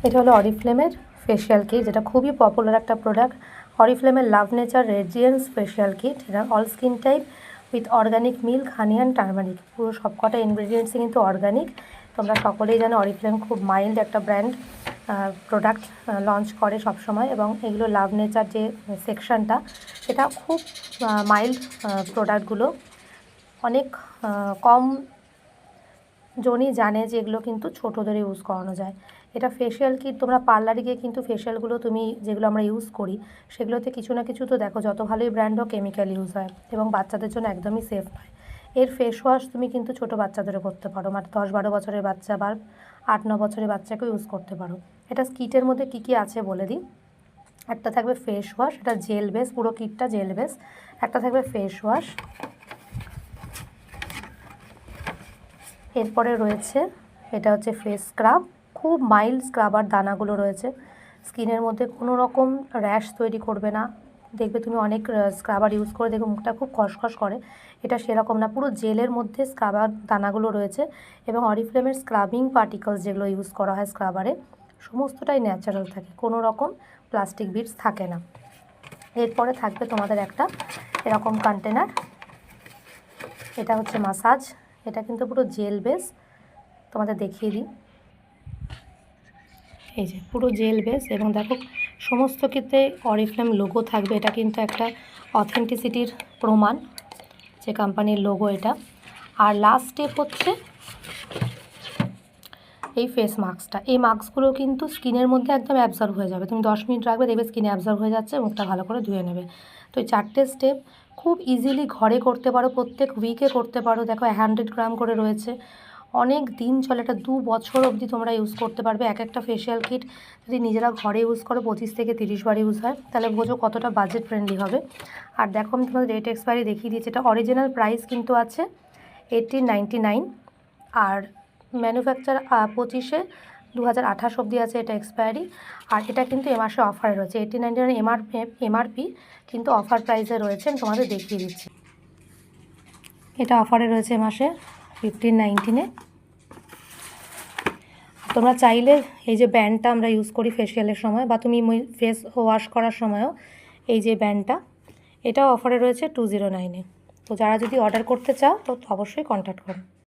এটা হলো অরিফ্লেমের facial kit, যেটা খুবই পপুলার একটা প্রোডাক্ট। অরিফ্লেমের love nature radiance facial kit, এটা all skin type with organic milk, honey and turmeric. পুরো সবকটা ইনগ্রিডিয়েন্টসই কিন্তু অর্গানিক। তোমরা সকলেই জানো অরিফ্লেম খুব মাইল্ড একটা ব্র্যান্ড, প্রোডাক্ট লঞ্চ করে সবসময়, এবং এগুলো লাভ নেচার যে সেকশনটা এটা খুব মাইল্ড প্রোডাক্টগুলো। অনেক কম জনই জানে যে এগুলো কিন্তু ছোটোদের ইউজ করানো যায়। এটা ফেশিয়াল কিট, তোমরা পার্লারে গিয়ে কিন্তু ফেশিয়ালগুলো তুমি যেগুলো আমরা ইউজ করি সেগুলোতে কিছু না কিছু তো দেখো, যত ভালোই ব্র্যান্ড হোক কেমিক্যাল ইউজ হয় এবং বাচ্চাদের জন্য একদমই সেফ নয়। এর ফেস ওয়াশ তুমি কিন্তু ছোটো বাচ্চাদেরও করতে পারো, মানে 10-12 বছরের বাচ্চা বা 8-9 বছরের বাচ্চাকেও ইউজ করতে পারো। এটা কিটের মধ্যে কী কী আছে বলে দিই। একটা থাকবে ফেস ওয়াশ, এটা জেল বেস, পুরো কিটটা জেল বেস। একটা থাকবে ফেস ওয়াশ, এরপরে রয়েছে এটা হচ্ছে ফেস স্ক্রাব, খুব মাইল্ড স্ক্রাবার দানাগুলো রয়েছে, স্কিনের মধ্যে কোনো রকম র্যাশ তৈরি করবে না। দেখবে তুমি অনেক স্ক্রাবার ইউজ করে দেখবে মুখটা খুব খসখস করে, এটা সেরকম না, পুরো জেলের মধ্যে স্ক্রাবার দানাগুলো রয়েছে। এবং অরিফ্লেমের স্ক্রাবিং পার্টিকলস যেগুলো ইউজ করা হয় স্ক্রাবারে, সমস্তটাই ন্যাচারাল থাকে, কোনো রকম প্লাস্টিক বিটস থাকে না। এরপরে থাকবে তোমাদের একটা এরকম কন্টেনার, এটা হচ্ছে মাসাজ, এটা কিন্তু পুরো জেল বেস, তোমাদের দেখিয়ে দিই। এই যে পুরো জেল বেস, এবং দেখো সমস্ত ক্ষেত্রে অরিফ্লেম লোগো থাকবে, এটা কিন্তু একটা অথেন্টিসিটির প্রমাণ যে কোম্পানির লোগো এটা। আর লাস্ট স্টেপ হচ্ছে এই ফেস মাস্কটা, এই মাস্কগুলো কিন্তু স্কিনের মধ্যে একদম অ্যাবজর্ব হয়ে যাবে, তুমি 10 মিনিট রাখবে দেখবে স্কিনে অ্যাবজর্ব হয়ে যাচ্ছে, মুখটা ভালো করে ধুয়ে নেবে। তো এই 4টে স্টেপ খুব ইজিলি ঘরে করতে পারো, প্রত্যেক উইকে করতে পারো। দেখো 100 গ্রাম করে রয়েছে, অনেক দিন চলে, এটা 2 বছর অবধি তোমরা ইউজ করতে পারবে। এক একটা ফেশিয়াল কিট যদি নিজেরা ঘরে ইউজ করো 25 থেকে 30 বার ইউজ হয়, তাহলে বোঝো কতটা বাজেট ফ্রেন্ডলি হবে। আর দেখো আমি তোমাদের রেট এক্সপায়ারি দেখিয়ে দিয়েছি, এটা অরিজিনাল প্রাইস কিন্তু আছে 1899, আর ম্যানুফ্যাকচার 25-এ 2028 অবধি আছে এটা এক্সপায়ারি। আর এটা কিন্তু এ মাসে অফারে রয়েছে 1899 এমআরপি, কিন্তু অফার প্রাইসে রয়েছে, আমি তোমাদের দেখিয়ে দিচ্ছি। এটা অফারে রয়েছে এ মাসে 1519-এ। তোমরা চাইলে এই যে ব্যান্ডটা আমরা ইউজ করি ফেশিয়ালের সময়, বা তুমি ফেস ওয়াশ করার সময়ও এই যে ব্যান্ডটা, এটাও অফারে রয়েছে 209-এ। তো যারা যদি অর্ডার করতে চাও তো অবশ্যই কন্ট্যাক্ট করো।